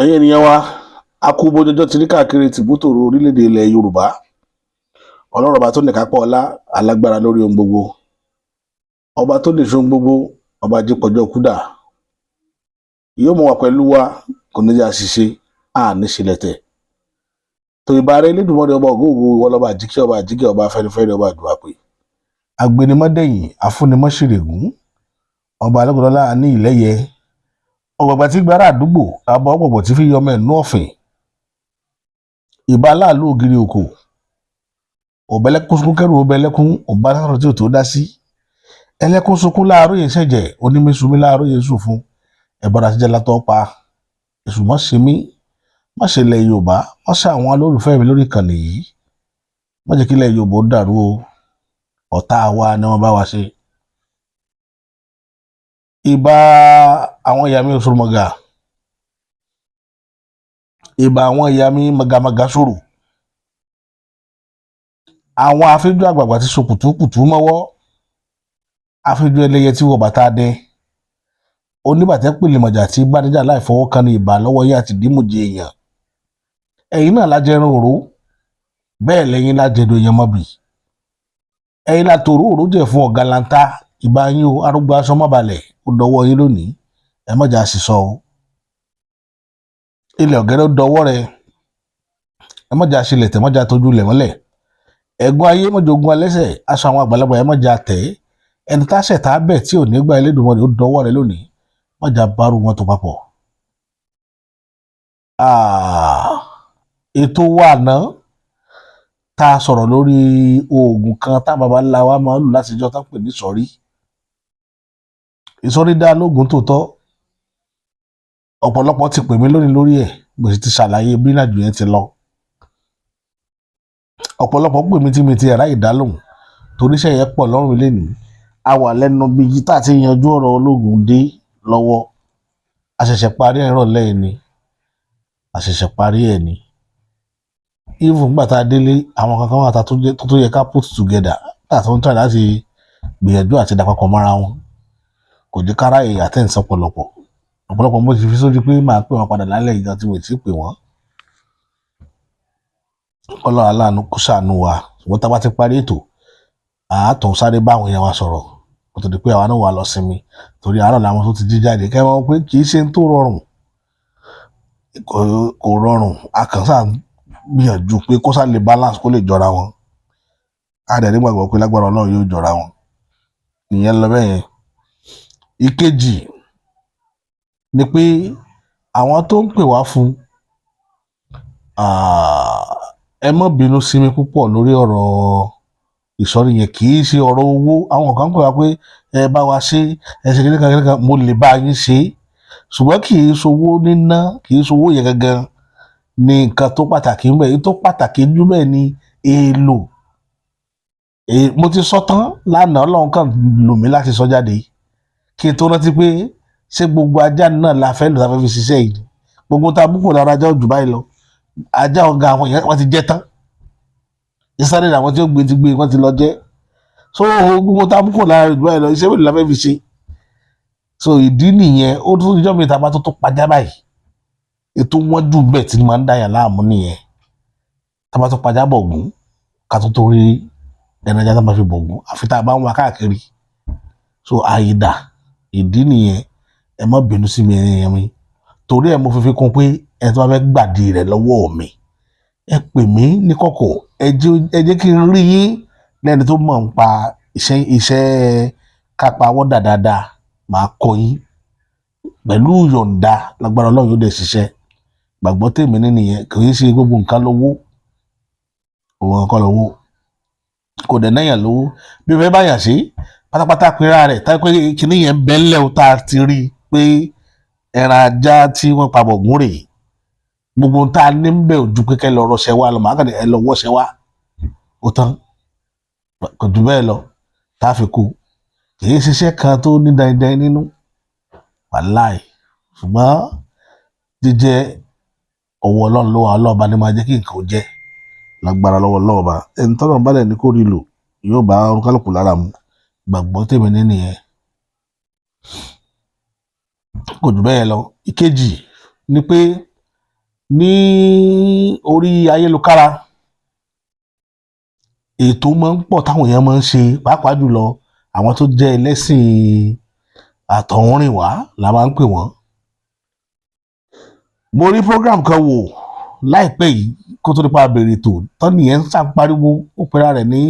ẹ̀yin ènìyàn wa a kú bójọ́jọ́ ti rí káàkiri tìbútòrò orílẹ̀-èdè ilẹ̀ Yorùbá. Ọlọ́run ọba tó ní kápá ọlá, alágbára lórí ohun gbogbo, ọba tó lè ṣe ohun gbogbo, ọba jípọ̀jọ́ kúdà, yóò mọ̀ wá pẹ̀lú wa, kò ní jẹ́ àṣìṣe, àní ṣílẹ̀tẹ̀. tó ìbà rẹ Elédùmarè ọba ògóògó, ìwọ lọba àjíkẹ́, ọba àjíkẹ́, ọba afẹ́nifẹ́re, ọba àdùàpè, agbénimọ́dẹ̀yìn, afúnimọ́ṣìrègún, ọba alẹ́kùnlọ́lá ní ìlẹ́yẹ, ọ̀gbàgbà tí gbára àdúgbò, àbọ̀ ọ̀pọ̀pọ̀ tí fi yọmọ ẹ̀nú ọ̀fìn, ìbà aláàlú ògiri òkò, òbẹ́lẹ́kún sunkún kẹ́rù òbẹ́lẹ́kún, òbá sọ̀rọ̀ tí ò tó dá sí, ẹlẹ́kún sunkún láàárọ̀ yẹn ṣẹ̀jẹ̀, onímísùnmí láàárọ̀ yẹn sùn fún, ẹ̀bọ̀dà ti jẹ́ látọ̀ pa, èṣù mọ́ ṣe mí, má ṣe ilẹ̀ Yorùbá, má ṣe àwọn olólùfẹ́ mi lórí ìkànnì yìí, má jẹ́ kí ilẹ̀ Yorùbá ó dàrú o, ọ̀tá wa ni wọ́n bá wa ṣe. Ìbà àwọn ìyá mi Òṣòròmọ̀gà, ìbà àwọn ìyá mi Màgàmàgà ṣòro, àwọn afẹ́jú àgbààgbà ti so kùtùkùtù mọ́wọ́, afẹ́jú ẹlẹ́yẹ tí wọ́n bàtà dẹ, oníbàtẹ́ pèlè mọ̀jà tí gbádẹ́jà láì fọwọ́ kan ní ìbà lọ́wọ́ yín àti dímùjẹ èèyàn. Ẹ̀yin náà lájẹrun òró, bẹ́ẹ̀ lẹ́yìn lájẹdọ̀ èèyàn mọ́bì, ẹ̀yin látòrò òró jẹ́ fún ọ̀gá lanta, ìbà yín o, arúgbó aṣọ mọ́balẹ̀, ó dọwọ́ yín lónìí, ẹ mọ̀jà sísọ o. Ilẹ̀ ọ̀gẹ́rẹ́ ó dọwọ́ rẹ, ẹ mọ̀jà sílẹ̀ tẹ̀, mọ̀jà tójú lẹ̀ mọ́lẹ̀, ẹ̀gbọ́n ayé mọ̀jọ̀gún alẹ́sẹ̀, aṣọ àwọn àgbàlagbà ẹ mọ̀jà tẹ̀, ẹni tá ṣẹ̀ tá bẹ̀ tí ò ní gbà Elédùmarè ó dọwọ́ rẹ lónìí, mọ̀jà bárù wọn tó papọ̀. Ètò wa náà tá a sọ̀rọ̀ lórí oògùn kan tá bàbá ńlá wa máa ń lò láti jọ́ tá pè ní ìsọ̀rí. Ìsọ̀rí dá lóògùn tòótọ́, ọ̀pọ̀lọpọ̀ ti pè mí lórí ẹ̀, mo sì ti ṣàlàyé bí ìrìnàjò yẹn ti lọ. Ọ̀pọ̀lọpọ̀ pè mí tí mi ti ẹ̀rá ìdálóhùn torí iṣẹ́ yẹn pọ̀ lọ́rùn ilé nìí. A wà lẹ́nu bí yìí tá a ti yanjú ọ̀rọ̀ ológun dé lọ́wọ́, a ṣẹ̀ṣẹ̀ parí ẹ̀rọ lẹ́yìn ni, a ṣẹ̀ṣẹ̀ parí ẹ̀ ni. Even gbà tá a délé, àwọn kankan wà tó yẹ ká put together, tá a tó ń try láti gbìyànjú àti dàpapọ̀ mọ́ra wọn, kò jẹ́ kára èyí àtẹ̀sán ọ̀pọ̀lọpọ̀ mo ti fi sórí pé máa pè wọn padà lálẹ́ ìgbà tí mo ti pè wọ́n. Ọlọ́run aláàánú kó ṣàánú wa, ṣùgbọ́n tá a bá ti parí ètò, àátọ̀ sáré bá àwọn èèyàn wa sọ̀rọ̀ kó tó di pé àwa náà wà lọ sinmi, torí àárọ̀ làwọn tó ti jí jáde kẹ́wọ́n pé kì í ṣe tó rọrùn, kò rọrùn, a kàn sáà gbìyànjú pé kó sá lè balance, kó lè jọra wọn. A dẹ̀ nígbàgbọ́ pé lágbára Ọlọ́run yóò jọra wọn. Ìyẹn lọ bẹ́ẹ̀ yẹn. Ìkejì ni pé àwọn tó ń pè wá fún, ẹ má bínú sí mi púpọ̀ lórí ọ̀rọ̀ ìsọ̀rí yẹn, kì í ṣe ọ̀rọ̀ owó. Àwọn kan pè wá pé ẹ bá wa ṣe, ẹ ṣe kíníkan, mo lè bá yín ṣe, ṣùgbọ́n kì í ṣowó níná, kì í ṣowó yẹn gangan ní nǹkan tó pàtàkì ńbẹ̀. Èyí tó pàtàkì jù bẹ́ẹ̀ ni èèlò. Mo ti sọ tán lánàá, Ọlọ́run kan lò mí láti sọ jáde kí n tó rántí pé ṣé gbogbo ajá náà la fẹ́ lò tá fẹ́ fi ṣiṣẹ́ yìí, gbogbo tá a búkọ̀ lára ajá òjò báyìí lọ, ajá ọ̀gá àwọn èèyàn wọ́n ti jẹ́ tán, ìsáré àwọn tí ó gbé ti gbé wọ́n ti lọ jẹ́, so gbogbo tá a búkọ̀ lára òjò báyìí lọ, iṣẹ́ mélòó la fẹ́ fi ṣe. So ìdí nìyẹn, ó tún níjọ́ mi ta bá tó pajá báyìí, ètò wọn jù bẹ́ẹ̀ tí máa ń dáyà láàmú nìyẹn. Tá bá tó pajá bọ̀gún ká tó rí ẹran ajá tá bá fi bọ̀gún, àfi tá a bá ń wá káàkiri. So àyídà, ìdí nìyẹn, ẹ má bínú sí mi ẹ̀yìn mi, torí ẹ̀ mo fi kún pé ẹ tó bá fẹ́ gbàdí rẹ̀ lọ́wọ́ mi, ẹ pè mí ní kọ̀kọ̀, ẹ jẹ́ kí n rí yín lẹ́ni tó mọ̀ ń pa iṣẹ́ kápá wọ́dà dáadáa, màá kọ́ yín pẹ̀lú yọ̀ǹda, lágbára Ọlọ́run yóò dẹ̀ ṣiṣẹ́. Gbàgbọ́ tèmi ní nìyẹn, kì í ṣe gbogbo nǹkan lówó, òun nǹkan lówó, kò dẹ̀ náyàn lówó. Bí o fẹ́ báyàn ṣe pátápátá pínra rẹ̀, táyé pé kíní yẹn bẹ́ńlẹ̀ o, tá a ti rí pé ẹran ajá tí wọ́n pa bọ̀gún rèé, gbogbo tá a ní ń bẹ̀ ojú pé kẹ́ lọ rọṣẹ́ wá lọ, màá kàn ní ẹ lọ wọ́ṣẹ́ wá, ó tán, kò jù bẹ́ẹ̀ lọ tá a fi kú. Kì í ṣiṣẹ́ kan tó ní dandan nínú, wàláì, ṣùgbọ́n jíjẹ́ ọwọ́ Ọlọ́run ló wà, Ọlọ́run bá ní máa jẹ́ kí nǹkan ó jẹ́, lágbára lọ́wọ́ Ọlọ́run bá ẹni tọ́lọ́run bá dẹ̀ ní kó rí lò yóò bá kálukú lára mu. Gbàgbọ́ tèmi ní nìyẹn, kò jù bẹ́ẹ̀ lọ. Ìkejì ni pé ní orí ayélujára ètò máa ń pọ̀ táwọn èèyàn máa ń ṣe pàápàá jùlọ àwọn tó jẹ́ ẹlẹ́sìn àtọ̀húnrìnwá la máa ń pè wọ́n. Mo rí program kan wò láìpẹ́ yìí kó tó nípa bèrè ètò tọ́ni yẹn ń ṣàpariwo ó pera rẹ̀ ní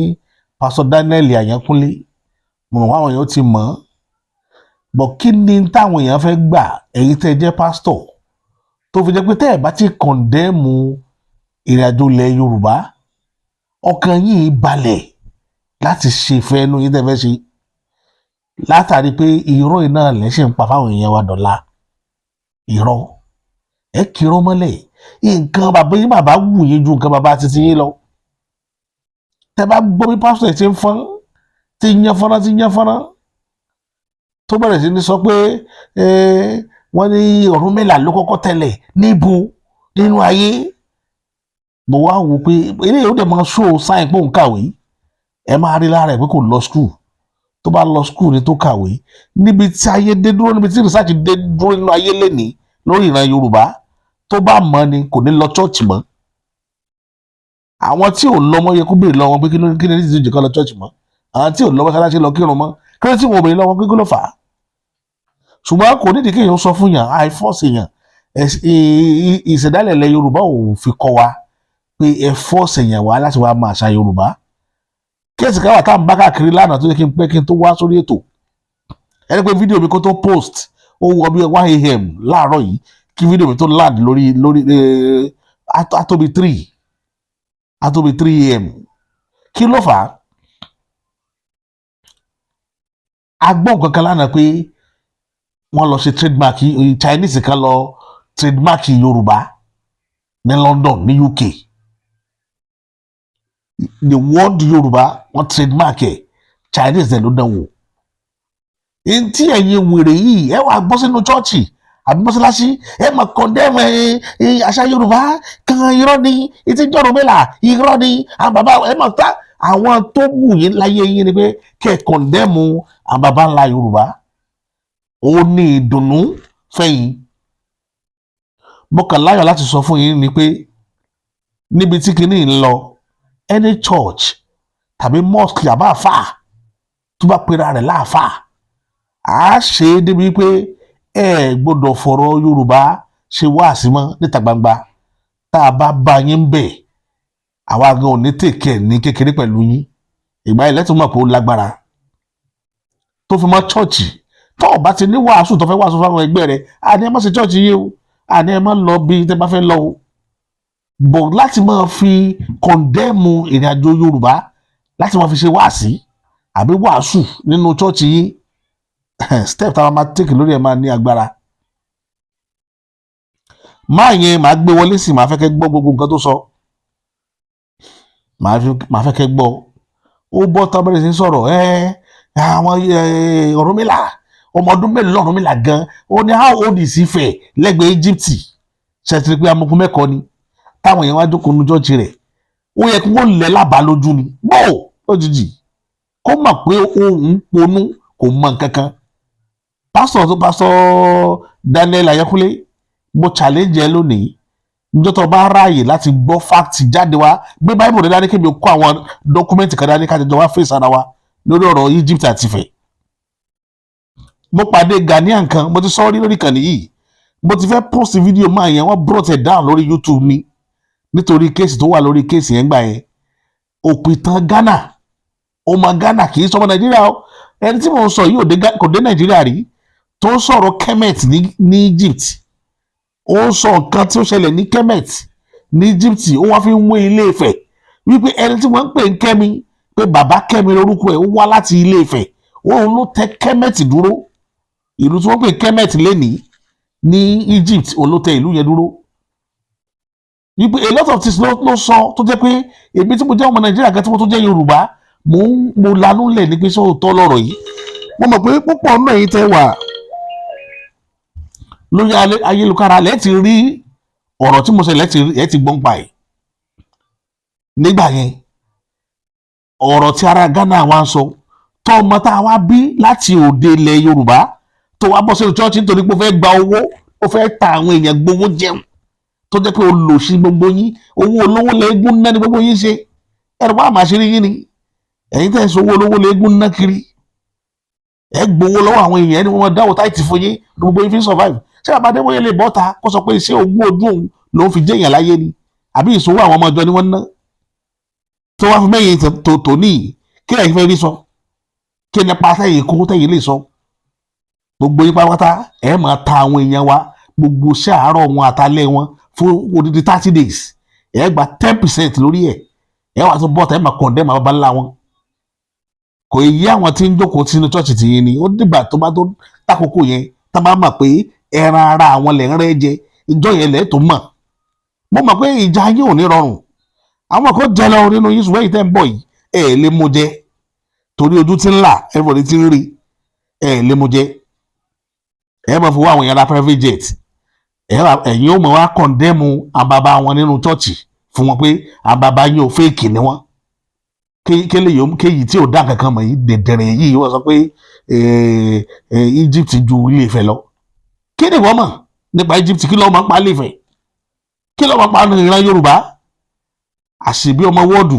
Pastor Daniel Àyànkúnlé mo mọ̀ àwọn èèyàn ti mọ̀ ọ́ bọ̀ kí ni táwọn èèyàn fẹ́ gbà ẹ̀yin tẹ́ jẹ́ pásítọ̀ tó fi jẹ́ pé tẹ́ ẹ̀ bá ti kọ̀ǹdẹ́mù ìrìnàjò ilẹ̀ Yorùbá ọkàn yìí balẹ̀ láti ṣe ìfẹ́ inú yín tẹ́ fẹ́ ṣe látàrí pé irọ́ iná lẹ́sẹ̀ ń pa fáwọn èèyàn wa dọ̀la irọ́ ẹ kírọ́ mọ́lẹ̀ nǹkan bàbá yín bàbá wù yín ju nǹkan bàbá títí yín lọ tẹ́ bá gbọ́ bí pásítọ̀ ṣe ń fọ́n tí yan fọ́nrán tó bẹ̀rẹ̀ sí ní sọ pé wọ́n ní Ọ̀rúnmìlà ló kọ́kọ́ tẹ̀lẹ̀ níbo nínú ayé mo wá wò pé eléyìí ó dẹ̀ máa ṣó sáyìn pé òun kàwé ẹ máa rí lára ẹ̀ pé kò lọ skul tó bá lọ skul ni tó kàwé níbi tí ayé dé dúró níbi tí rìsáàjì dé dúró nínú ayé lénìí lórí ìran Yorùbá tó bá mọ̀ ni kò ní lọ chọ́ọ̀chì mọ́ àwọn tí ò lọ mọ́ yẹ kó béèrè lọ́wọ́ pé kí ni ní ti jẹ́ lọ chọ́ọ̀chì mọ́ àwọn tí ò lọ mọ́ṣáláṣí lọ kírun mọ́ kí ló tí wọn béèrè lọ́wọ́ pé kí ló fà á ṣùgbọ́n kò nídìí kéèyàn sọ fún yàn àìfọ́ọ̀sì yàn ìṣẹ̀dálẹ̀ ilẹ̀ Yorùbá ò fi kọ́ wa pé ẹ fọ́ọ̀sì yàn wá láti wá máa ṣa Yorùbá kéèsì káwà tá à ń bá káàkiri lánàá tó yẹ kí n pẹ́ kí n tó wá sórí ètò ẹni pé fídíò mi kó tó post ó wọ bí 1 a.m. láàárọ̀ yìí kí fídíò mi tó land lórí àtóbi 3 a.m. kí ló fà á a gbọ́ nǹkan kan lánàá pé wọ́n lọ ṣe trademark Chinese kan lọ trademark Yorùbá ní London ní UK the word Yorùbá wọ́n trademark ẹ̀ Chinese ẹ̀ ló dánwò ntí ẹ̀yin wèrè yìí ẹ wà gbọ́ sínú chọ́ọ̀chì àbí mọ́ṣáláṣí ẹ mà condemn àṣà Yorùbá kan irọ́ ni etí jọ̀rọ̀ mẹ́la irọ́ ni àwọn bàbá ẹ mà ta àwọn tó wù yín láyé yín ni pé kẹ́ ẹ̀ condemn àwọn bàbá ńlá Yorùbá ó ní ìdùnnú fẹ́yìn bọ́kàn láyọ̀ láti sọ fún yín ni pé níbi tí kinní ń lọ any church tàbí mosque àbá àfà tó bá pera rẹ̀ láàfà á ṣe é débi pé ẹ gbọ́dọ̀ fọ̀rọ̀ Yorùbá ṣe wáàsí mọ́ níta gbangba tá a bá yín bẹ̀ àwa gan ò ní tèkẹ́ ní kékeré pẹ̀lú yín ìgbà ilẹ̀ tó mọ̀ pé ó lágbára tó fi mọ́ chọ́ọ̀chì tó o bá ti ní wàásù tó fẹ́ wàásù fáwọn ẹgbẹ́ rẹ̀ àní ẹ má ṣe chọ́ọ̀chì yìí o àní ẹ má lọ bí tẹ́ bá fẹ́ lọ o bọ̀ láti máa fi kọ̀ndẹ́mù ìrìn àjò Yorùbá láti máa fi ṣe wáàsí àbí wàásù nínú chọ́ọ̀chì yìí step táwọn máa tèkì lórí ẹ̀ máa ní agbára máa yẹn máa gbé wọlé sí máa fẹ́ kẹ́ gbọ́ gbogbo nǹkan tó sọ máa fẹ́ kẹ́ gbọ́ ó bọ́ tábẹ́rẹ́ sí sọ̀rọ̀ àwọn Ọ̀rúnmìlà ọmọ ọdún mélòó Ọ̀rúnmìlà gan ó ní how old is Ifẹ̀ lẹ́gbẹ̀ẹ́ Egypt ṣètìlí pé amokun mẹ́kọ̀ọ́ ni táwọn èèyàn wá jókòó nu jọ́ọ̀jì rẹ̀ ó yẹ kí wọ́n lẹ̀ lábàá lójú ni bó lójijì kó mọ̀ pé òun ponú kò mọ nǹkan kan pásítọ̀ Daniel Àyànkúnlé mo challenge ẹ lónìí níjọ́ tó bá ráàyè láti gbọ́ fáàtì jáde wá gbé báìbù rẹ dání kébì kó àwọn dọ́kúmẹ́ǹtì kan dání kájọjọ wá fèsì ara wa lórí ọ̀rọ̀ Egypt àti Ifẹ̀. mo pàdé Ghanaian kan mo ti sọ rí lórí ìkànnì yìí mo ti fẹ́ post fídíò máa yẹn wọ́n brought it down lórí YouTube ni nítorí kéèsì tó wà lórí kéèsì yẹn gbà yẹn òpìtàn Ghana ọmọ Ghana kì í sọmọ Nàìjíríà o ẹni tí mo ń sọ yìí kò dé Nàìjíríà rí tó ń sọ̀rọ̀ Kemet ní Egypt ó ń sọ nǹkan tí ó ṣẹlẹ̀ ní Kemet ní Egypt ó wá fi ń wé Ilé Ifẹ̀ wípé ẹni tí wọ́n ń pè ń Kẹ́mi pé bàbá Kẹ́mi lórúkọ ẹ̀ ó wá láti Ilé Ifẹ̀ òun ló tẹ Kemet dúró ìlú tí wọ́n pè Kemet lénìí ní Egypt òun ló tẹ ìlú yẹn dúró wípé a lot of things ló sọ tó jẹ́ pé èmi tí mo jẹ́ ọmọ Nàìjíríà kan tí mo tó jẹ́ Yorùbá mo lanú lẹ̀ ní pé sọ́ọ̀tọ́ lọ́rọ̀ yìí mo mọ̀ pé púpọ̀ náà yìí tẹ́ wà lórí ayélujára lẹ́ẹ̀ ti rí ọ̀rọ̀ tí mo sọ lẹ́ẹ̀ ti gbọ́n pa ẹ̀ nígbà yẹn ọ̀rọ̀ tí ará Ghana wa ń sọ tó ọmọ tá a wá bí láti òde ilẹ̀ Yorùbá tó wá bọ́ sínú chọ́ọ̀chì nítorí pé ó fẹ́ gba owó ó fẹ́ ta àwọn èèyàn gbowó jẹun tó jẹ́ pé olòṣì gbogbo yín, owó olówó lẹ́gùn ná ní gbogbo yín ṣe, ẹ̀rọ bá àmà ṣe rí yín ni ẹ̀yin tẹ́ ẹ̀ sọ owó olówó lẹ́gùn ná kiri, ẹ̀ gbowó lọ́wọ́ àwọn èèyàn ẹni wọ́n dáwọ́ táìtì fún yín gbogbo yín fi survive. Ṣé Adébóyè lè bọ́ta kó sọ pé iṣẹ́ ogún ojú òun lòún fi jẹ́yàn láyé ni, àbí ìṣòwò àwọn ọmọ ọjọ́ ni wọ́n ná tó wá fi mẹ́yìn tò ní kí lẹ́yìn fẹ́ rí sọ, kí ni pa sẹ́yìn kó tẹ́yìn lè sọ. Gbogbo yín pátápátá ẹ̀ máa ta àwọn èèyàn wa gbogbo iṣẹ́ àárọ̀ wọn àtàlẹ́ wọn fún odidi 30 days, ẹ̀ gba 10% lórí ẹ̀, ẹ̀ wá tó bọ́ta ẹ̀ máa condemn àwọn babalá wọn. Kò yí àwọn tí ń jókòó sínú church ti yín ni, ó dìgbà tó bá tó tákòókò yẹn tá bá mọ̀ pé ẹran ara àwọn lẹ̀ ń rẹ́ jẹ, ìjọ yẹn lẹ̀ tó mọ̀. Mo mọ̀ pé ìjà yín ò ní rọrùn, àwọn kan jẹ lọ nínú yín ṣùgbọ́n èyí tẹ́ ń bọ̀ yìí ẹ̀ lè mú jẹ torí ojú ti ń là everybody ti ń rí, ẹ̀ lè mú jẹ. Ẹ̀ máa fowó àwọn èèyàn ra private jet, ẹ̀yin ó mọ̀ wá condemn àbàbà wọn nínú chọ́ọ̀chì fún wọn pé àbàbà yín ò fake ni wọ́n. Kéyìí tí ò dá kankan mọ̀ yìí dẹ̀dẹ̀rẹ̀ yìí wọ́n sọ pé Egypt ju Ilé Ifẹ̀ lọ. Kí ni wọ́n mọ̀ nípa Egypt? Kí ló máa ń pa Ilé Ifẹ̀? Kí ló máa ń pa ìran Yorùbá? Àṣìbí ọmọ wọ́ọ̀dù,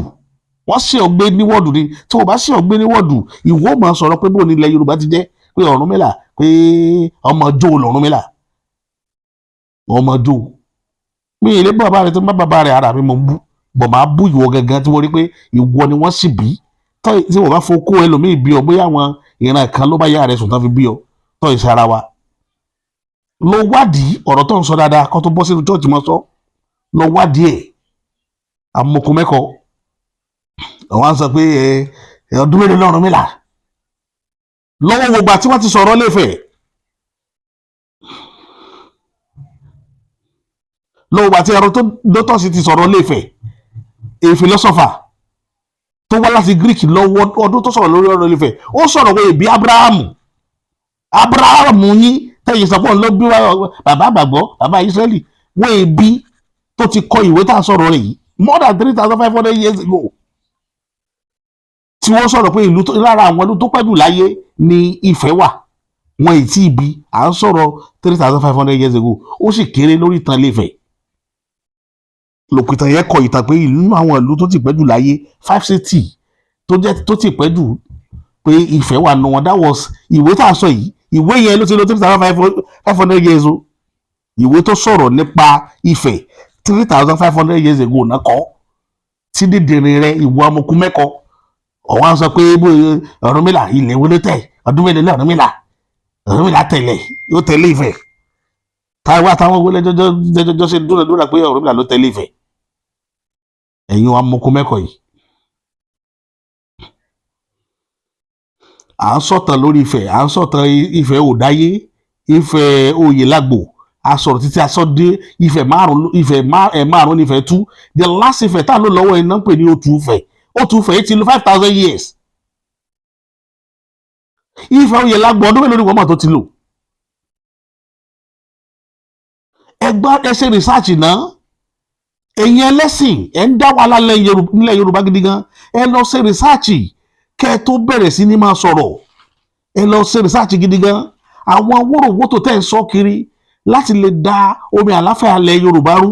wọ́n ṣe ọgbẹ́ ní wọ́ọ̀dù ni. Tí wọ́n bá ṣe ọgbẹ́ ní wọ́ọ̀dù, ìwọ máa sọ̀rọ̀ pé bó ni ilẹ̀ Yorùbá ti jẹ́, pé Ọ̀rúnmìlà, pé ọmọ Jó l'Ọ̀rúnmìlà, ọmọ Jó. Mi ì lè bọ́ bàbá rẹ̀ tó má bàbá rẹ̀ ara mi mọ̀ ń bú, bọ̀ máa bú ìwọ gangan tí wọ́n rí pé ìwọ ni wọ́n sì bí. Tí wọ́n bá fokó ẹlòmíì bí ọ, bóyá àwọn ìran kan ló bá yá rẹ̀ sùn tán fi bí ọ, tọ́ ìṣe ara wa. Lọ wádìí ọ̀rọ̀ tó ń sọ dáadáa kó tó bọ́ sínú chọ́ọ̀chì mọ́ sọ. Lọ wádìí ẹ̀. Amoko mẹ́kọ àwọn sọ pé ọdún mélòó l'Ọ̀rúnmìlà lọ́wọ́ gbogbo àti wọ́n ti sọ̀rọ̀ Ilé Ifẹ̀, lọ́wọ́ àti ẹ̀rọ tó dọ́tọ̀ sí ti sọ̀rọ̀ Ilé Ifẹ̀, a philosopher tó wá láti Greek lọ́wọ́ ọdún tó sọ̀rọ̀ lórí ọ̀rọ̀ Ilé Ifẹ̀, ó sọ̀rọ̀ pé ìbí Abrahamu yín tẹ̀yìn sọ́pọ̀ ló bí bàbá àgbàgbọ́ bàbá Israẹli, wọ́n èbí tó ti kọ ìwé tá a sọ̀rọ̀ rẹ̀ yìí more than 3,500 years ago, tí wọ́n sọ̀rọ̀ pé ìlú lára àwọn ìlú tó pẹ́jù láyé ni Ifẹ̀ wà, wọn ì tí ì bí, à ń sọ̀rọ̀ 3,500 years ago, ó sì kéré lórí ìtàn Ilé Ifẹ̀. Lòpìtàn yẹn kọ ìtàn pé ìlú nínú àwọn ìlú tó ti pẹ́jù láyé 560 tó ti pẹ́jù pé Ifẹ̀ wà nù wọn. That was ìwé tá a sọ yìí, ìwé yẹn ló ti lò 3,500 years o. Ìwé tó sọ̀rọ̀ nípa Ifẹ̀ 3,500 years ago náà kọ́, tí dídìrín rẹ ìwọ amokú mẹ́kọ ọ̀wọ́n sọ pé Ọ̀rúnmìlà ilẹ̀ wo ló tẹ̀, ọdún mélòó ní Ọ̀rúnmìlà tẹ̀lé, yóò tẹ̀lé Ifẹ̀. Táwọn wọlé jọjọ ṣe dúnadúrà pé Ọ̀rúnmìlà ló tẹ̀lé Ifẹ̀. Ẹ̀yin amokú mẹ́kọ yìí, à ń sọ̀tàn lórí Ifẹ̀, à ń sọ̀tàn Ifẹ̀ òdáyé, Ifẹ̀ òye lágbo, a sọ̀rọ̀ títí a sọ dé Ifẹ̀ márùn ní Ifẹ̀ tú. The last Ifẹ̀ tá a lò lọ́wọ́ iná ń pè ní Òtù Ifẹ̀. Òtù Ifẹ̀ ti lò 5,000 years. Ifẹ̀ òye lágbo ọdún mélòó ni wọ́n mọ̀ tó ti lò? Ẹ ṣe research náà, ẹ̀yin ẹlẹ́sìn ẹ̀ ń dá wàhálà nílẹ̀ Yorùbá gidi gan. Ẹ lọ ṣe research kẹ́ ẹ tó bẹ̀rẹ̀ sí ní máa sọ̀rọ̀. Ẹ lọ ṣe research gidi gan. Àwọn wóróworó tẹ̀ ń sọ kiri láti lè da omi àláfíà ilẹ̀ Yorùbá rú.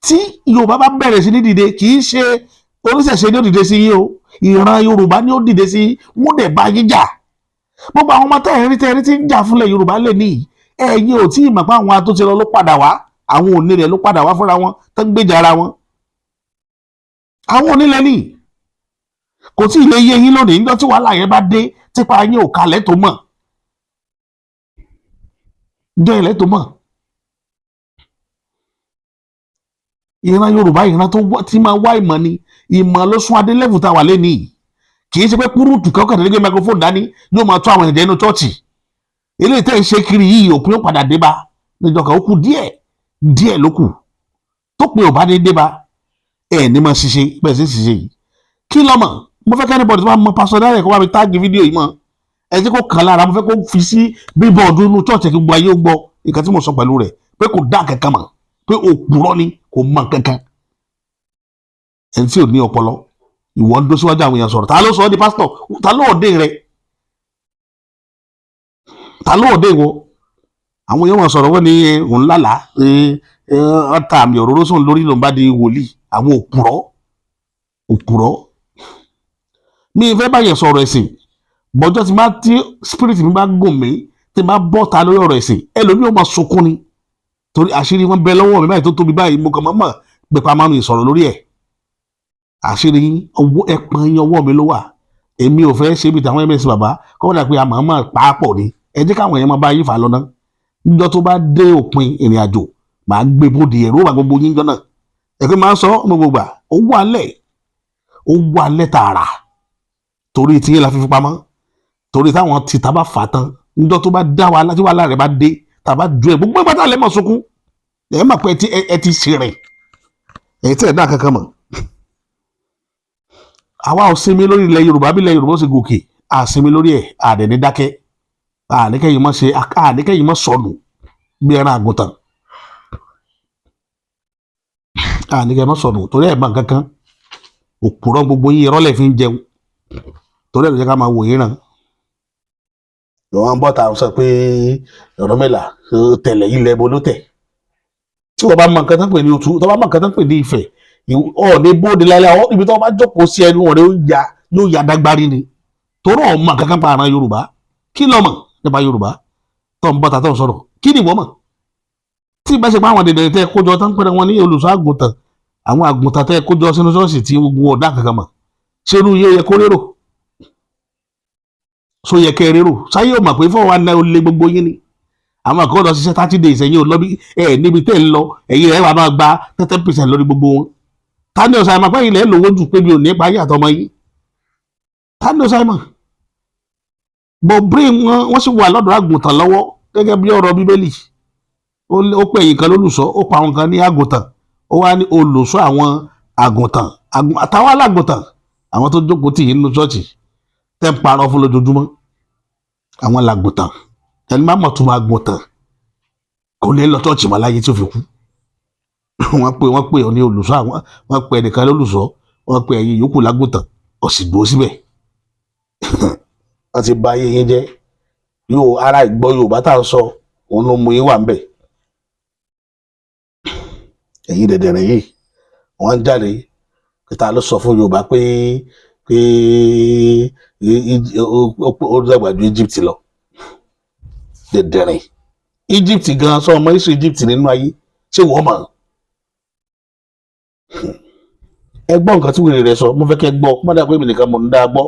Tí Yorùbá bá bẹ̀rẹ̀ sí ní dìde, kì í ṣe oníṣẹ̀ṣe ni ó dìde sí yín o, ìran Yorùbá ni ó dìde sí, wọ́n dẹ̀ bá yín jà. Gbogbo àwọn ọmọ tẹ́ẹ̀rí tí ń jà fúnlẹ̀ Yorùbá lè ní ẹ̀yin ò tí ì mọ̀ pé àwọn tó ti lọ ló padà wá, àwọn onílẹ̀ ló padà wá fúnra wọn tó ń gbèjà ara wọn. Àwọn onílẹ̀ ní kò tí ì lè yé yín lónìí, níjọ́ tí wàhálà yẹn bá dé típa yín ò kalẹ̀ tó mọ̀. Ǹjẹ́ ilẹ̀ tó mọ̀? Ìran Yorùbá ìran tí máa wá ìmọ̀ ni, ìmọ̀ ló sún adé level tá a wà lẹ́ni. Kì í ṣe pé kúrúùtù kẹ́kọ̀ọ́ tẹ̀lé gbé microphone dání yóò máa tó àwọn ẹ̀jẹ̀ inú chọ́ọ̀chì. Eléyìí tẹ́ ń ṣe kiri yìí òpin ó padà dé bá níjọ́ kan, ó kù díẹ̀ ló kù tó pin ò bá dé dé bá ẹ̀ ní máa ṣiṣẹ́ bẹ́ẹ̀ sì ṣiṣẹ́ yìí. Kí lọ́mọ̀, mo fẹ́ kẹ́ni bọ̀dù tó máa mọ pásọ dáhùn ẹ̀kọ́ wá mi táàgì fídíò yìí mọ́ ẹ jẹ́ kó kàn lára, mo fẹ́ kó fi sí bíbọ̀dù inú chọ́ọ̀chì kí gbogbo ayé ó gbọ́ nǹkan tí mo sọ pẹ̀lú rẹ̀ pé kò dá kankan mọ̀, pé òpùrọ́ ni kò mọ̀ kankan. Ẹni tí ò ní ọpọlọ, ìwọ ń dó síwájú àwọn èèyàn sọ̀rọ̀, ta ló sọ ọ́ di pásítọ̀? Ta ló ọ̀dẹ́ rẹ̀? Ta ló ọ̀dẹ́ ìwọ? Àwọn èèyàn wọn sọ̀rọ̀ wọ́n ní òun lálàá ọ̀tá àmì òróró sóun lórí ló ń bá di wòlíì. Àwọn òpùrọ́ mi fẹ́ báyẹn sọ̀rọ̀ ẹ̀sìn bọ́jọ́ tí spirit mi bá gùn mí tí bá bọ́ ta lórí ọ̀rọ̀ ẹ̀sìn ẹlòmíì ó máa sunkún ni torí àṣírí wọn bẹ lọ́wọ́ mi báyìí tó tóbi báyìí mo kàn mọ́ gbẹ̀pá máa ń sọ̀rọ̀ lórí ẹ̀. Àṣírí owó ẹ̀pọ̀n yín ọwọ́ mi ló wà. Èmi ò fẹ́ ṣe bí tàwọn ms bàbá kọ́ dà pé a máa máa pàápọ̀ ni. Ẹ jẹ́ káwọn èèyàn máa bá yín fà lọ́nà. Níjọ́ tó bá dé òpin ìrìn àjò màá gbé bóde ẹ̀rọ wà gbogbo yín jọ́nà. Ẹ̀pẹ́ máa ń sọ gbogbo gbà ó wà lẹ̀ tààrà torí tiyín la fi fi pamọ́ torí táwọn ti ta bá fà tán níjọ́ tó bá dá wa láti wà láàrẹ̀ bá dé tàbá ju ẹ̀ gbogbo ìgbà tá a lẹ́ mọ̀ sunkún ẹ̀ mọ̀ pé ẹ ti ṣe rìn ẹ̀ tí ẹ̀ dá kankan mọ̀. Àwa ò sinmi lórí ilẹ̀ Yorùbá bí ilẹ̀ Yorùbá ó sì gòkè à sinmi lórí ẹ̀ àdẹ̀ní dákẹ́ àníkẹ́yìn mọ́ sọnù bí ẹran àgùntàn àníkẹ́yìn mọ́ sọnù torí ẹ̀ mọ̀ kankan òpùrọ̀ gbogbo yín irọ́ lẹ̀ fi ń jẹun torí ẹ̀ ló jẹ́ ká máa wò yín ràn. Wọ́n bọ́ ta sọ pé Ọ̀rúnmìlà tẹ̀lẹ̀ ilẹ̀ ibo ló tẹ̀ tí wọ́n bá mọ nǹkan tán pè ní Ọ̀tún tó bá mọ nǹkan tán pè ní Ifẹ̀ ọ̀ọ́ni bóde lálẹ́ ibi tó bá jókòó sí ẹnu ọ̀rẹ́ yóò ya dágbárí ni torí ọmọ kankan pa àrùn Yorùbá kí ló mọ̀ nípa Yorùbá tó ń bọ́ ta tó ń sọ̀rọ̀ kí ni ìwọ mọ̀ tí ìbá ṣe pé àwọn dèdè tẹ́ kójọ tán pẹ́rẹ́ wọn ní olùṣọ́ àgùntàn àwọn àgùntàn tẹ́ kójọ sínú ṣọ́ọ̀ṣì tí gbogbo ọ̀dà kankan mọ̀ ṣé irú yẹ kó rérò so yẹ kẹ́ rérò sáyé ò mọ̀ pé fọwọ́ aná ó lé gbogbo yín ni àwọn àkọ́kọ́ lọ ṣiṣẹ́ 30 days ẹ̀yin ò lọ bí ẹ̀ níbi tẹ́ ń lọ ẹ̀yin ẹ̀ wà máa gba 30% lórí gbogbo wọn tani ọ̀sán àmọ́ pé ilẹ̀ lówó jù pé mi ò ní pa ayé àtọmọ yìí tani ọ̀sán àmọ́ bọ̀ brain wọ́n sì wà lọ́dọ̀ àgùntàn lọ́wọ́ gẹ́gẹ́ bí ọ̀rọ̀ Bíbélì ó pè yín kan lólùṣọ́ ó pa àwọn kan ní àgùntàn ó wá ní olùṣọ́ àwọn àgùntàn àtàwọn alágùntàn àwọn tó jókòó tì yín nínú ṣọ́ọ̀ṣì tẹ́ ń parọ́ fún lójoojúmọ́ àwọn làgùntàn ẹni má mọ̀ tó máa gùntàn kò lè lọ ṣọ́ọ̀ṣì mọ́ láyé tí ó fi kú wọ́n pè ọ ní olùṣọ́ àwọn wọ́n pè ẹnìkan lólùṣọ́ wọ́n pè ẹ̀yin yòókù lágùntàn ọ̀sìn gbó síbẹ̀ wọ́n ti bà ayé yín jẹ́ yóò ara ìgbọ́ Yorùbá tá à ń sọ òun ló mú yín wà ń bẹ̀ ẹ̀yin dẹ̀dẹ̀rẹ̀ yìí wọ́n ń jáde kíta ló sọ fún Yorùbá pé ó dàgbà ju Egypt lọ dẹ̀dẹ̀rẹ̀ Egypt gan sọ ọmọ isu Egypt nínú ayé ṣé wọ́n mọ̀ ẹ gbọ́ nǹkan tí wèrè rẹ sọ mo fẹ́ kẹ́ gbọ́ kó má dà pé èmi nìkan mọ̀ ń dá gbọ́.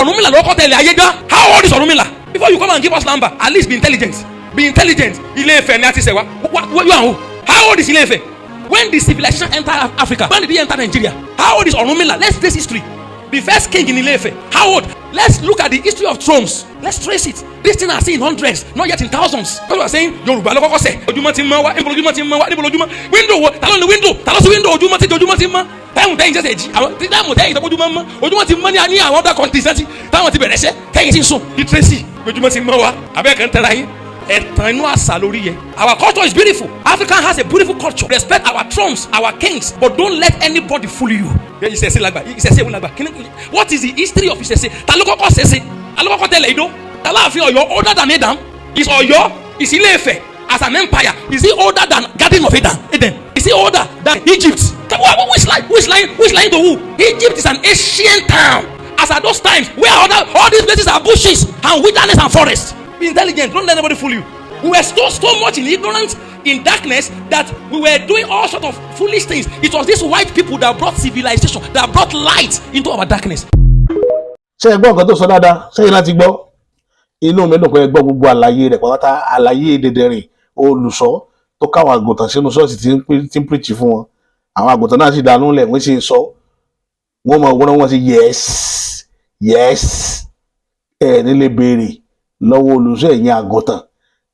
Ọ̀rúnmìlà ló kọ́ tẹ̀lé ayé gbá. How old is Ọ̀rúnmìlà? Before you come and give us number, at least be intelligent. Be intelligent. Ilé-Ifẹ̀ ni a ti ṣẹ̀ wá. What you are who? How old is Ilé-Ifẹ̀? When did civilization enter Africa? When did he enter Nigeria? How old is Ọ̀rúnmìlà? Let's trace history. The first king in Ilé-Ifẹ̀. How old? Let's look at the history of thrones. Let's trace it. This thing I see in hundreds, not yet in thousands. People are saying Yorùbá ló kọ́kọ́ ṣẹ̀. Ojúmọ́ ti mọ́ wá. Níbo lójúmọ́ ti mọ́ wá. Níbo lójúmọ́. Window wo? Ta ló ní window? Ta ló sí window ojúmọ́ ti mọ́? Táìmù tẹ́yìn ṣẹ̀ṣẹ̀ jí. Àwọn táìmù tẹ́yìn ojúmọ́ mọ́. Ojúmọ́ ti mọ́ ní àwọn other countries náà ti táwọn ti bẹ̀rẹ̀ ṣẹ́. Tẹ́yìn ti ń sùn. Ní tracy. Ojúmọ́ ti mọ́ wá. Abẹ́ẹ̀kan tẹ́ra yín. Ẹ̀tàn inú àṣà lórí yẹ. Our culture is beautiful. Africa has a beautiful culture. Respect our thrones, our kings, but don't let anybody fool you. Ìṣẹ̀ṣe làgbà. Ìṣẹ̀ṣe ìwé làgbà. What is the history of Ìṣẹ̀ṣe? Ta ló kọ́kọ́ ṣẹ̀ṣe? Ta ló kọ́kọ́ tẹ̀lé Ìdó? Ta láàfin Ọ̀yọ́ older than Adam? Is Ọ̀yọ́? Is Ilé-Ifẹ̀ as an empire? Is it older than Garden of Eden? Is it older than Egypt? Who is lying to who? Egypt is an ancient town. As at those times, where all these places are bushes and wilderness and forests. Be intelligent. Don't let anybody fool you. We were so much in ignorance, in darkness, that we were doing all sorts of foolish things. It was these white people that brought civilization, that brought light into our darkness. Ṣé ẹ gbọ́ nǹkan tó sọ dáadáa? Ṣé yín láti gbọ́? Inú mi dùn pé ẹ gbọ́ gbogbo àlàyé rẹ̀ pátá àlàyé dẹ̀dẹ̀rìn olùṣọ́ tó káwọn àgùntàn sínú ṣọ́ọ̀ṣì tí ń píríṣì fún wọn. Àwọn àgùntàn náà sì dánú lẹ̀ wọ́n sì ń sọ. Wọ́n mọ̀ wọ́n wọ́n sì yes ẹ̀ nílé béèrè lọ́wọ́ olùṣọ́ ẹ̀yìn àgùntàn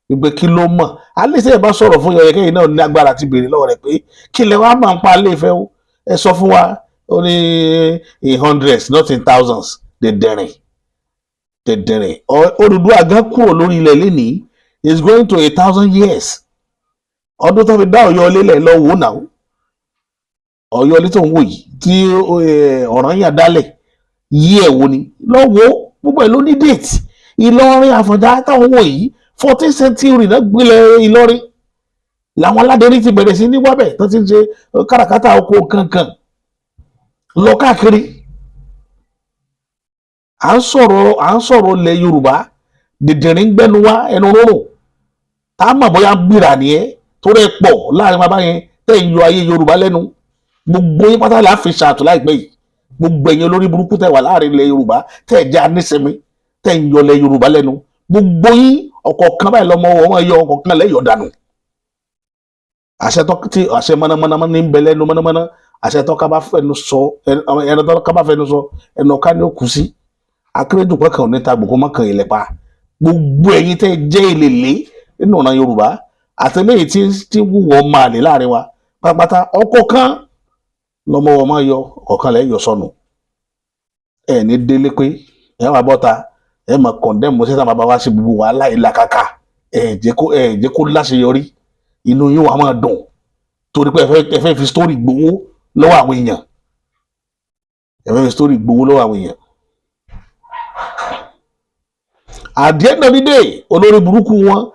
wípé kí ló mọ̀ alẹ́sẹ̀ bá sọ̀rọ̀ fún yọ̀yẹ̀ kẹ́yìn náà ní agbára ti béèrè lọ́wọ́ rẹ̀ pé kí lẹ wá máa ń pa Ilé-Ifẹ̀ o ẹ sọ fún wa ó ní in hundreds not in thousands dẹ̀dẹ̀rìn Odùduwà gan kúrò lórí ilẹ̀ lénìí is going to 1,000 years ọdún tó fi dá Ọ̀yọ́ lélẹ̀ lọ wò náà Ọ̀yọ́ ilé tó ń wò yìí tí Ọ̀rànyàn dálẹ̀ yí ẹ̀ wò ni lọ́wọ́ gbogbo ẹ̀ ló ní date Ìlọrin Àfọ̀njá táwọn wò yìí 14th century náà gbélé Ìlọrin làwọn aládẹ́rí ti bẹ̀rẹ̀ sí ní wábẹ̀ tó ti ń ṣe káràkátà oko kankan lọ káàkiri. à ń sọ̀rọ̀ ilẹ̀ Yorùbá dìndìnrín gbẹ́nu wá ẹnu rúrùn tá a mọ̀ bóyá gbìrà nìyẹn tó rẹ̀ pọ̀ láàrin bàbá yẹn tẹ̀ ń yọ ayé Yorùbá lẹ́nu. gbogbo yín pátá là á fi ṣàtò láìpẹ́ yìí, gbogbo ẹ̀yin olórí burúkú tẹ̀ wà láàrin ilẹ̀ Yorùbá tẹ̀ jẹ́ anísẹ́mi tẹ̀ ń yọ ilẹ̀ Yorùbá lẹ́nu, gbogbo yín ọ̀kọ̀ọ̀kan báyìí lọ́mọ wọn yọ ọ̀kọ̀ọ̀kan lẹ́yọ̀ dànù. àṣẹ mọ̀nàmọ́ná ní bẹ lẹ́nu mọ̀nàmọ́ná, àṣẹ tọ́ka bá fẹnu sọ ẹnu tọ́ka bá fẹnu sọ ẹnu ọ̀ká ní òkú sí. Akérédùn kan ò ní ta gbogbo mọ́kàn ilẹ̀ pa. gbogbo ẹ̀yin tẹ́ jẹ́ ìlèlé nínú ọ̀nà Yorùbá àtẹlẹ́yìn tí wúwọ́ máa lè láàrin wa pátápátá ọ̀kọ̀ọ̀kan lọ́mọ wọn máa yọ ọ̀kọ̀ọ̀kan lẹ́yọ̀ sọnù. ẹ ní délé pé ẹ máa bọ́ta ẹ máa kọ̀ndẹ́mù sí sábà wá sí gbogbo wàhálà ìlàkàkà ẹ jẹ́ kó láṣeyọrí, inú yín wàá máa dùn torí pé ẹ fẹ́ fi sítórì gbowó lọ́wọ́ àwọn èèyàn. At the end of the day olórí burúkú wọn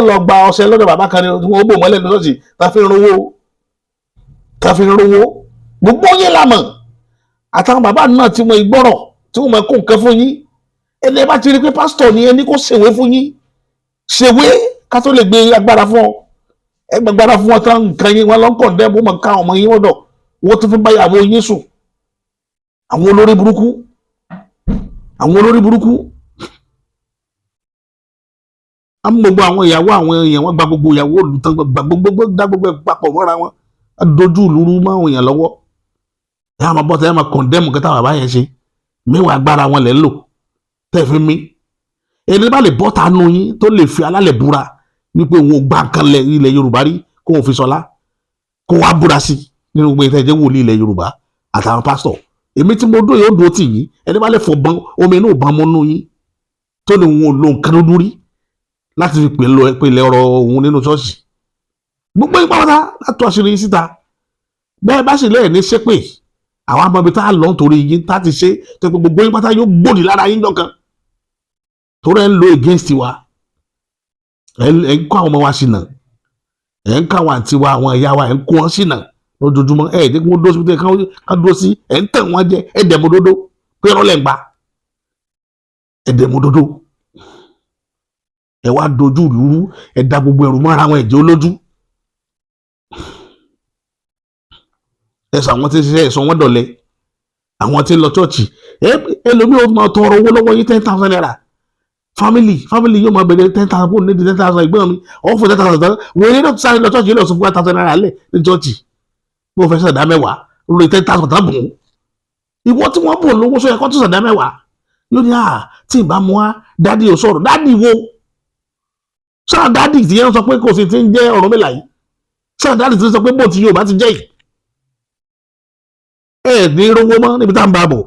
lọ gba ọṣẹ lọ́dọ̀ bàbá kan ní wọn bò mọ́lẹ̀ ní ṣọ́ọ̀ṣì tá fi ń rówó gbogbo yín lámọ̀ àtàwọn bàbá náà tí wọ́n gbọ́rọ̀ tí wọ́n máa kó nǹkan fún yín. ẹni bá ti rí pé pásítọ̀ ni ẹni kó ṣèwé fún yín, ṣèwé ká tó lè gbé agbára fún ọ. ẹ gbàgbára fún wọn tán nǹkan yín wọn lọ ń kọ̀ndẹ́mù wọn ká ọmọ yín wọ́dọ̀ wọ́n tún fi báyàwó yín sùn. àwọn olórí burúkú á mú gbogbo àwọn ìyàwó àwọn èèyàn wọn gba gbogbo ìyàwó olùtàn gba gbogbo dá gbogbo ẹ papọ̀ mọ́ra wọn á dojú ìlú mọ́ àwọn èèyàn lọ́wọ́. ẹ á máa bọ́ta ẹ máa kọ̀ndẹ́mù kẹta bàbá yẹn ṣe mẹ́wàá agbára wọn lẹ́ ń lò tẹ́ fi mí. ẹni bá lè bọ́ta nu yín tó lè fi alálẹ̀ búra wípé òun ò gbà kan lẹ̀ ilẹ̀ Yorùbá rí kó òun fi sọlá kó wá búra sí nínú gbogbo ìtẹ́jẹ́ wòlíì ilẹ̀ Yorùbá àtàwọn pásítọ̀. èmi tí mo dó yóò dó tì yín, ẹni bá lè fọ omi inú ìbọn mọ́ nú yín tó lè wọn lo nǹkan dúdú rí láti fi pèlè ọ̀rọ̀ òun nínú ṣọ́ọ̀ṣì. gbogbo yín pátá látọ̀ àṣírí yín síta. bẹ́ẹ̀ bá sì lẹ́yìn ní ṣépè àwọn amọ̀bi tá a lọ nítorí yín tá ti ṣe tó pé gbogbo yín pátá yóò gbòdì lára yín jọ̀kan torí ẹ̀ ń lo against wa. ẹ̀ ń kó àwọn ọmọ wa ṣìnà, ẹ̀ ń ká àwọn àǹtí wa àwọn ìyá wa ẹ̀ ń kó wọn ṣìnà lójoojúmọ́. ẹ̀ jẹ́ kí wọ́n dúró síbi ká dúró sí ẹ̀ ń tẹ̀ wọ́n jẹ ẹ̀dẹ̀mọdodo pé rọ́lẹ̀ ń gbà ẹ̀dẹ̀mọdodo. ẹ wá dojú ìlú ẹ da gbogbo ẹrù mọ́ra àwọn ẹ̀jẹ̀ olójú. ẹ sọ àwọn tí ń ṣiṣẹ́ ẹ̀sọ́ wọn dọ̀lẹ́, àwọn tí ń lọ ṣọ́ọ̀ṣì ẹlòmíì ó máa tọrọ owó lọ́wọ́ yín 10,000 naira. family yóò máa bẹ̀rẹ̀ 10,000 fún ní 10,000 ìgbọ́n mi ọ̀hún fún 10,000 tán wèrè náà sáré lọ ṣọ́ọ̀ṣì yóò lọ sọ fún 1,000 naira lẹ̀ ní ṣọ́ọ̀ṣì bó fẹ́ sọ̀dá mẹ́wàá lórí 10,000 tán bùn. ìwọ tí wọ́n bùn lówó sọ yẹ kó tó sọ̀dá mẹ́wàá yóò ní tí ì bá mú wa dádì ò sọ̀rọ̀ dádì wo sáà dádì tí yẹn sọ pé kò sí ti ń jẹ́ Ọ̀rúnmìlà yìí, sáà dádì tí sọ pé bó ti Yorùbá ti jẹ́ yìí. ẹ ní rówó mọ́ níbi tá à ń bá bọ̀,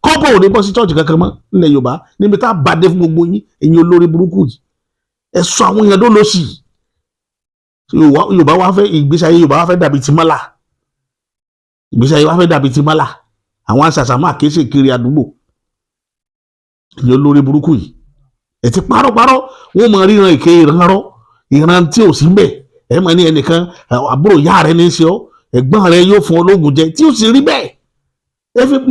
kọ́pọ̀ ò ní bọ́ sí chọ́ọ̀chì kankan mọ́ nílẹ̀ Yorùbá níbi tá à bá dé fún gbogbo yín ẹ̀yin olórí burúkú yìí. ẹ sọ àwọn èèyàn tó lọ sí Yorùbá wá fẹ́ ìgbésí ayé Yorùbá wá fẹ́ dàbí ti mọ́là, ìgbésí ayé wá fẹ́ dàbí ti mọ́là. àwọn aṣàṣàmọ́ àkéṣe kiri àdúgbò ẹ̀yin olórí burúkú yìí. ẹ ti parọ́parọ́ wọ́n mọ ríran èké ìran tí ò sí mbẹ̀. ẹ mọ̀ ní ẹnìkan àbúrò ìyá rẹ ní í ṣe ọ́ ẹ̀gbọ́n rẹ yóò fún ọ lóògùn jẹ tí ó sì rí bẹ́ẹ̀.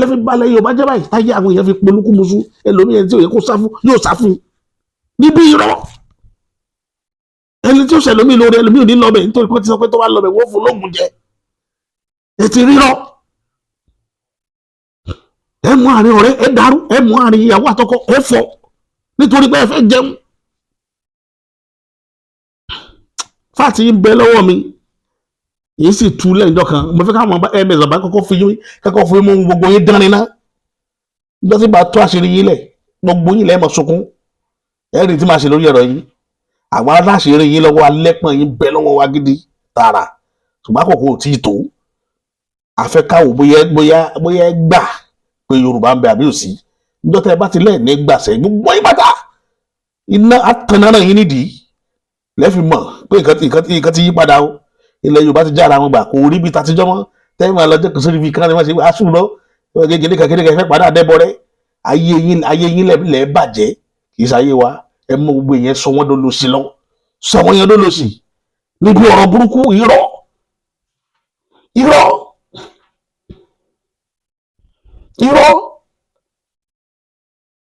lẹ́fi balẹ̀ Yorùbá jẹ́ báyìí táyé àwọn èèyàn fi polúkúmuṣu ẹlòmíràn tí ò yẹ kó sá fún yóò sá fún níbí irọ́. ẹni tí ó ṣẹlòmíì lórí ẹlòmíì ò ní lọ bẹ̀ nítorí pé ó ti sọ pé tó bá lọ bẹ̀ wọ́n fún lóògùn jẹ. ẹ ti rírọ́. ẹ mú àárín ọ̀rẹ́ ẹ dàrú, ẹ mú àárín ìyàwó àtọkọ ẹ fọ́ nítorí pé ẹ fẹ́ jẹun. fáàtì ń bẹ lọ́wọ́ mi yìí sì tú lẹ́yìn kan mo fẹ́ káwọn ms ọba kọ́kọ́ fún yín mú gbogbo yín dánrin náà nígbà tí bá tó àṣírí yín lẹ̀ gbogbo yín lẹ́ẹ̀mọ̀ sunkún ẹ̀rì tí máa ṣe lórí ẹ̀rọ yín. àwọn aláṣírí yín lọ́wọ́ alẹ́pọ̀n yín bẹ lọ́wọ́ wa gidi tààrà ṣùgbọ́n àkókò ò tí ì tó. àfẹ́ káwọ́ bóyá gbà pé Yorùbá ń bẹ àbí òsì níjọ́ tẹ́ ẹ bá ti lẹ́ẹ̀ ní gbàṣẹ́ gbogbo yín pátá iná àtànára yín nídìí lẹ́fì mọ̀ pé nǹkan ti yí padà o. ilẹ̀ Yorùbá ti jára wọn gbà kò rí bí tatijọ́ mọ́ tẹ́yìn máa lọ́jọ́ kìsìrì fi kán ni wọ́n ṣe aṣù lọ kékeré kan fẹ́ padà dẹ́bọ rẹ ayé yín lẹ̀ bàjẹ́ kì í ṣayé wa. ẹ mọ gbogbo yẹn sọ wọ́n dolo sí lọ sọ wọ́n yẹn dolo sí níbi ọ̀rọ̀ burúkú irọ́ irọ́ irọ́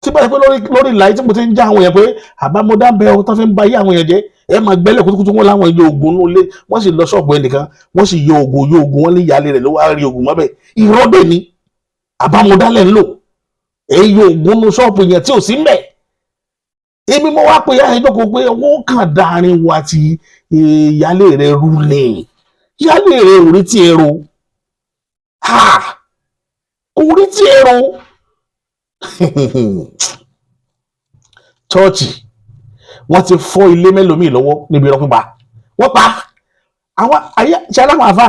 tí báyìí pé lórí ìlàyé tí mo ti ń já àwọn èèyàn pé àbámọ́dá ń bẹ ọ tó fi ń ba ayé àwọn èèyàn jẹ́ ẹ máa gbẹ́lẹ̀ kútukútu wọn láwọn yọ oògùn nínú ilé wọ́n sì lọ ṣọ́ọ̀bù ẹnìkan wọ́n sì yọ oògùn wọn ní ìyáálé rẹ̀ ló wá rí oògùn mọ́bẹ̀ irọ́ dẹ̀ ni àbámọ́dá lẹ̀ ń lò èyí yọ oògùn nínú ṣọ́ọ̀bù yẹn tí ò sí mbẹ̀ èmi mo wá pé yára ìjókòó pé wọ́n kàn dáárín wa ti ìyáálé rẹ̀ rú ni ìyáálé rẹ̀ ò rí tí ẹ ro kò rí tí ẹ ro chọ́ọ̀chì wọ́n ti fọ́ ilé mẹ́lòmíì lọ́wọ́ níbi irọ́ pípa wọ́n pa àwọn ayé ṣẹláwọn àfà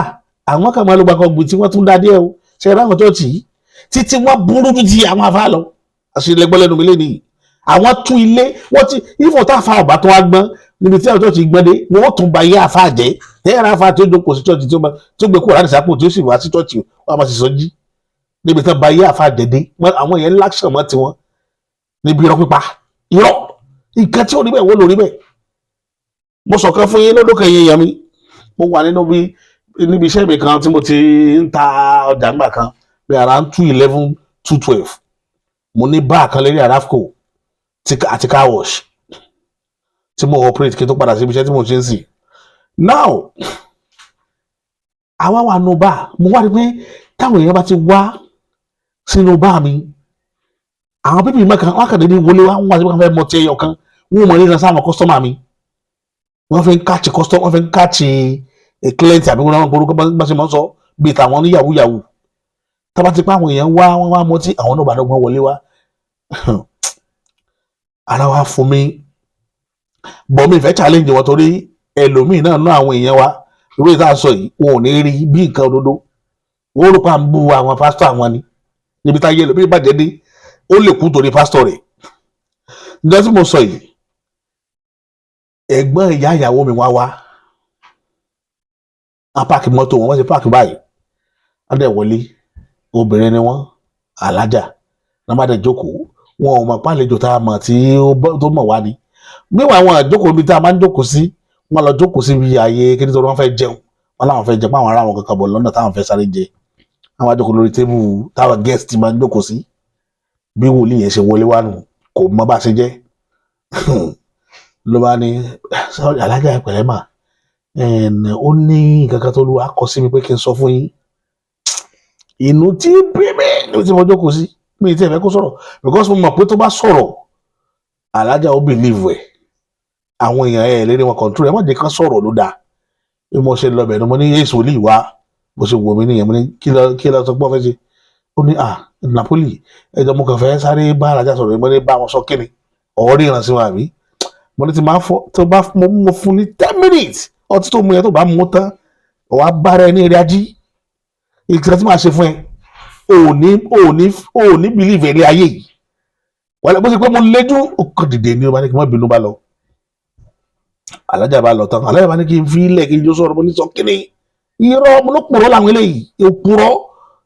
àwọn kan máa ló gbàgbọ́ gbìn tí wọ́n tún dá díẹ̀ o ṣẹláwọn chọ́ọ̀chì títí wọ́n burú ju ti àwọn àfà lọ àṣìlẹ̀gbọ́lẹ́nu mi lẹ́nìí àwọn tún ilé wọ́n ti ìfọ̀ tá àfà ọ̀bá tó wá gbọ́n níbi tí àwọn chọ́ọ̀chì gbọ́n dé wọ́n tún ba ayé àfà jẹ́ tẹ́yẹ̀rẹ́ àfà tó jókòó sí chọ́ọ̀chì tó gbé kúrò láti sápò tí ó sì wá sí chọ́ọ̀chì wọ́n á máa sì sọ́jí níbi tí wọ́n ba ayé àfà jẹ́ dé àwọn yẹn láṣọ̀ mọ́ tiwọn níbi irọ́ pípa irọ́ nǹkan tí ò rí bẹ́ẹ̀ wọ́n lò rí bẹ́ẹ̀ mo sọ̀kan fún yín lọ́dún kan yẹn yẹn mi mo wà nínú níbi iṣẹ́ mi kan tí mo ti ń ta ọjà ńgbà kan bí around 211 212 mo ní báà kan lérí Arafco àti car wash tí mo operate kí n tó padà sí ibi iṣẹ́ tí mo ṣe ń sìn now àwa wà nù báà mo wá rí pé táwọn èèyàn bá ti wá sínú báà mi àwọn pípì mẹ́kan wọ́n kàn dédé wọlé wá wọ́n wá sí fẹ́ mọ ti ẹyọ kan wọ́n mọ̀ nígbà sáwọn kọ́sọ́mà mi wọ́n fi ń káàtì wọ́n fi ń káàtì client àbí wọ́n gbọ́dọ̀ bá ṣe máa ń sọ bíi tàwọn ní yahoo yahoo tábà ti pa àwọn èèyàn wọ́n wá mọtí àwọn náà bá dọ́gbọ́n wọlé wá ara wa fún mi bọ̀ mi ìfẹ́ challenge wọn torí ẹlòmíì náà ná àwọn èèyàn wa ìwé ìta sọ yìí wọn ò ní rí bí nǹkan òdodo wọ́n rò pa ń bú àwọn pásítọ̀ àwọn ni níbi táyé ẹlòmíì bàjẹ́ dé ó lè kú torí pásítọ̀ rẹ̀ nígbà tí mo sọ yìí ẹ̀gbọ́n ìyá ìyàwó mi wá a páàkì mọ́tò wọn ṣe páàkì báyìí wọ́n dẹ̀ wọlé obìnrin ni wọ́n alájà náà má dẹ̀ jókòó wọn ò mọ̀ pálejò tá a mọ̀ tó mọ̀ wá ni níwọ̀n àwọn àjókòó ibi tá a máa ń jókòó sí wọn lọ jókòó sí ibi ààyè kí nítorí wọ́n fẹ́ jẹun wọn láwọn fẹ́ jẹ pé àwọn ará wọn kankan bọ̀ lọ́nà táwọn fẹ́ sáré jẹ àwọn àjókòó lórí tébù táwọn guest máa ń jókòó sí bí wòlíì yẹn ṣe wọlé wá nù kò mọ bá ṣe jẹ́ ló bá ní alájà ìpẹ̀lẹ́ mà ó ní nǹkan kan tó lu akọ sí mi pé kí n sọ fún yín inú tí bíbí ní tí mo jókòó sí mi tí ẹ fẹ́ kó sọ̀rọ̀ because mo mọ̀ pé tó bá sọ̀rọ̀ alájà ó believe ẹ̀ àwọn èèyàn ẹ̀ lérí wọn control ẹ̀ wọ́n jẹ́ kán sọ̀rọ̀ ló dáa bí mo ṣe lọ bẹ̀rẹ̀ mo ní èso olè wá bó ṣe wò mí nìyẹn mo ní kí lọ sọ pé wọ́n fẹ́ ṣe ó ní Napoli ẹjọ́ mo kàn fẹ́ sáré bá alájà sọ̀rọ̀ mo ní bá wọn sọ kíni ọ̀rí ìrànṣẹ́ wọn àbí mo ní ti máa fọ tó bá mo fún ní 10 minutes ọtí tó mu yẹn tó bá mú tán ọ̀wá bára ẹ ní eré ají ìkìlọ̀ tí màá ṣe fún ẹ ò ní believe ẹ̀ ní ayé yìí wọ́n lè bó ṣe pé mo léjú ọkọ̀ dìde ní ọba ní kí wọ́n bínú bá lọ alájà bá lọ tán alájà bá ní kí n fi ilẹ̀ kí n jó sọ̀rọ̀ mo ní sọ kíni irọ́ mo ló purọ́ làwọn eléyìí òpùrọ́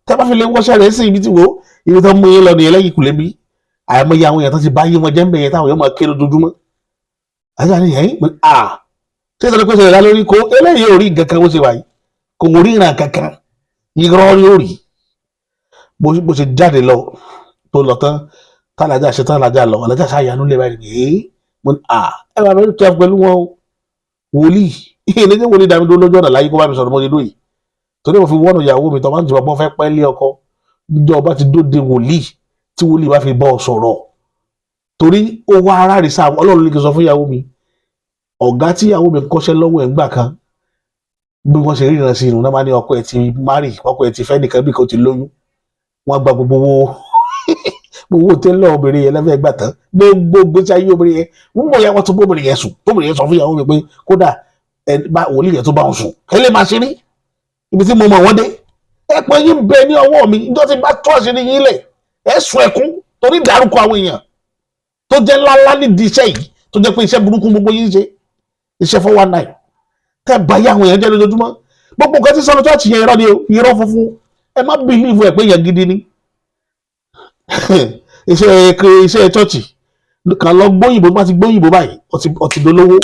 tẹ́ bá fi lè wọ́ṣẹ́ rẹ̀ sí ibi tí wo ibi tó mú yín lọ nìyẹn lẹ́yìn kùlé bí àìmọye àwọn èèyàn tó ti bá yé wọn jẹ́ ń bẹ̀yẹn táwọn èèyàn máa kéré ojoojúmọ́ alájà ní yẹn ṣé ìtọ́jú pé ṣẹlẹ̀ lórí kó eléyìí ò rí nǹkan kan bó ṣe wáyé kò rí ìràn kankan irọ́ ni ó rí bó ṣe jáde lọ tó lọ tán tálájà ṣe tán alájà lọ alájà ṣàyànú lè báyìí mo ní ẹ bá bẹ́ẹ̀ kí a pẹ̀lú wọn o wòlíì ìyẹn ní wòlíì dàmí dúró lójú ọ̀nà láyé kó bá mi sọ̀rọ̀ mọ́ inú yìí torí mo fi wọ́nà ìyàwó mi tó máa ń jìbọn fẹ́ pẹ́ lé ọkọ níjọ́ ọba ti dóde wòlíì tí wòlíì bá fi bọ́ ọ sọ̀rọ̀ torí ó wá ara rẹ̀ sáà ọlọ́run ní kí n sọ fún ìyàwó mi ọ̀gá tí ìyàwó mi kọ́ṣẹ́ lọ́wọ́ ẹ̀ ń gbà kan bí wọ́n ṣe ríran sí inú náà máa ní ọkọ ẹ̀ ti márì ọkọ ẹ̀ ti fẹ́ nìkan bí kò ti lóyún wọ́n gba gbogbo owó tẹ́lẹ̀ obìnrin yẹn lẹ́fẹ̀ẹ́ gbà tán gbogbo gbèsè ayé obìnrin yẹn wọ́n mọ̀ ya wọ́n tó bóbìnrin yẹn sùn tóbìnrin yẹn sọ fún ìyàwó mi pé kódà wòlíì yẹn tó bá wọn sùn kẹ́lẹ́ máa ṣe rí ibi tí mo mọ̀ wọ́n dé ẹ pé yín bẹ ní ọwọ́ mi níjọ́ tí bá tó àṣírí yín lẹ̀ ẹ sùn ẹkún torí dárúkọ àwọn èèyàn tó jẹ́ ńláńlá nídìí iṣẹ́ yìí tó jẹ́ pé iṣẹ́ burúkú gbogbo yín ṣe iṣẹ́ 419 tẹ́ bá yá àwọn èèyàn jẹ́ lójoojúmọ́ gbogbo nǹkan tí sọ́nà chọ́ọ̀chì yẹn irọ́ ni irọ́ funfun ẹ má bìlíìfù ẹ̀ pé yẹn gidi ni iṣẹ́ chọ́ọ̀chì kan lọ gbóyìnbó má ti gbóyìnbó báyìí ọtí dolówó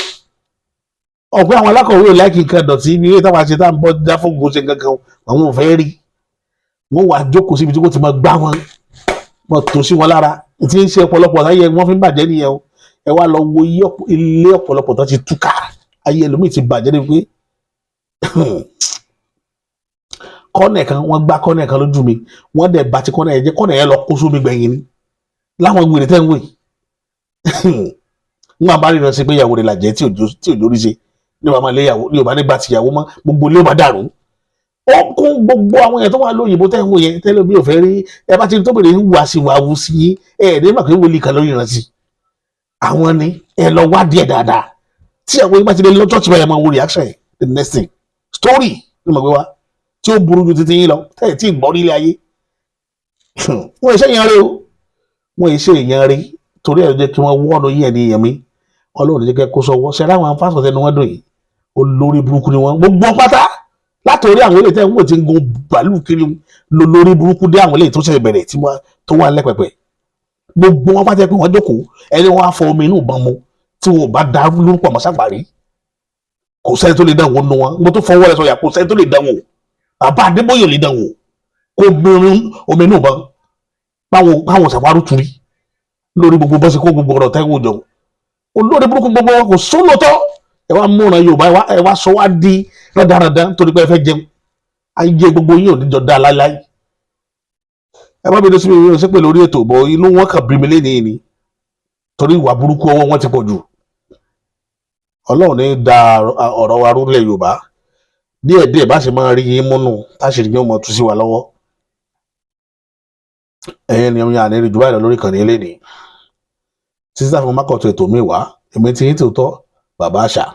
ọ̀pẹ́ àwọn alákọ̀wé ò láìkí nǹkan dọ̀tí ní ilé táwọn àṣetá tá à ń bọ́ já fún gbogbo ṣe kankan àwọn ò fẹ́ rí wọ́n wà jókòó síbi tí wọ́n ti máa gbá wọn tó sí wọn lára tí ń ṣe ọ̀pọ̀lọpọ̀ láyé wọ́n fi ń bàjẹ́ nìyẹn o ẹ wá lọ wo ilé ọ̀pọ̀lọpọ̀ tó ti túká ayé ẹlòmíì ti bàjẹ́ ní pé kọ́nẹ̀ kan wọ́n gbá kọ́nẹ̀ kan lójú mi wọ́n dẹ̀ bá ti kọ́nẹ̀ yẹn jẹ́ kọ́nẹ̀ yẹn lọ kó sómi gbẹ̀yìn ni láwọn wèrè tẹ́ ń wè wọn bá ríran sí pé ìyàwó rẹ̀ làjẹ́ tí òjò rí ṣe ní ọba máa léyàwó ní ọba nígbà tìyàwó mọ́ gbogbo ilé ọba dàrú ó kún gbogbo àwọn èèyàn tó wà lóyìnbó tẹ́ ń wò yẹn tẹ́lẹ̀ mi ò fẹ́ rí ẹ bá ti rí tó bèrè ń wà sí wà wù sí yín ẹ ní mà pé wọlé kan lórí ìrántí àwọn ni ẹ lọ wá díẹ̀ dáadáa tí àwọn yìí bá ti lè lọ church báyìí máa wo reaction the next thing story ní mọ̀ pé wá tí ó burú ju títí yín lọ tẹ́lẹ̀ tí ì gbọ́ nílé ayé wọ́n ìṣe èèyàn rí o wọ́n ìṣe èèyàn rí torí ẹ̀ jẹ́ kí wọ́n wọ́ọ̀nù yín ẹ̀ ní èèyàn mi ọlọ́run jẹ́ kẹ́ kó sọ́wọ́ ṣe láwọn afásọ̀ tẹnu wọn dùn yìí olórí burúkú ni wọn gbogbo pátá látòrí àwọn eléyìí tẹ́ ń wò tí ń gun bàálù kiri lórí burúkú dé àwọn eléyìí tó ṣẹ̀ṣẹ̀ bẹ̀rẹ̀ tó wà lẹ́pẹ̀pẹ̀ gbogbo wọn pátá pé wọ́n jókòó ẹni wọn á fọ omi inú ìbọn mu tí wọn ò bá dá lórúkọ àmọ́ sàgbárí kò sẹ́ni tó lè dánwò nù wọn mo tó fọwọ́ rẹ sọ̀yà kò sẹ́ni tó lè dánwò bàbá Adébóyè lè dánwò kó gbé omi inú ìbọn báwọn ṣàwárù turi lórí gbogbo bọ́sẹ̀ kó gbogbo ọ̀rọ̀ tẹ́wọ́ jọ olórí burúkú gbogbo wọn kò sólótọ́ ẹ wá múra Yorùbá ẹ wá sọ wá di rádaràdá torí pé ẹ fẹ́ jẹun ayé gbogbo yín ò ní jọ dá láíláí ẹ má bínú sí mi ò sí pé lórí ètò bọ inú wọn kàn bí mi lénìí ni torí ìwà burúkú ọwọ́ wọn ti pọ̀ jù Ọlọ́run ní da ọ̀rọ̀ wa rú lẹ̀ Yorùbá díẹ̀díẹ̀ bá ṣe máa rí yín múnú táṣìírí yóò mọ tú sí wa lọ́wọ́ ẹ̀yin ni ọmọ yàrá ní ju báyìí lọ lórí ìkànnì eléyìí sísá fún mákọ̀tún ètò mi wá èmi ti yín tòótọ́ bàbá àṣà.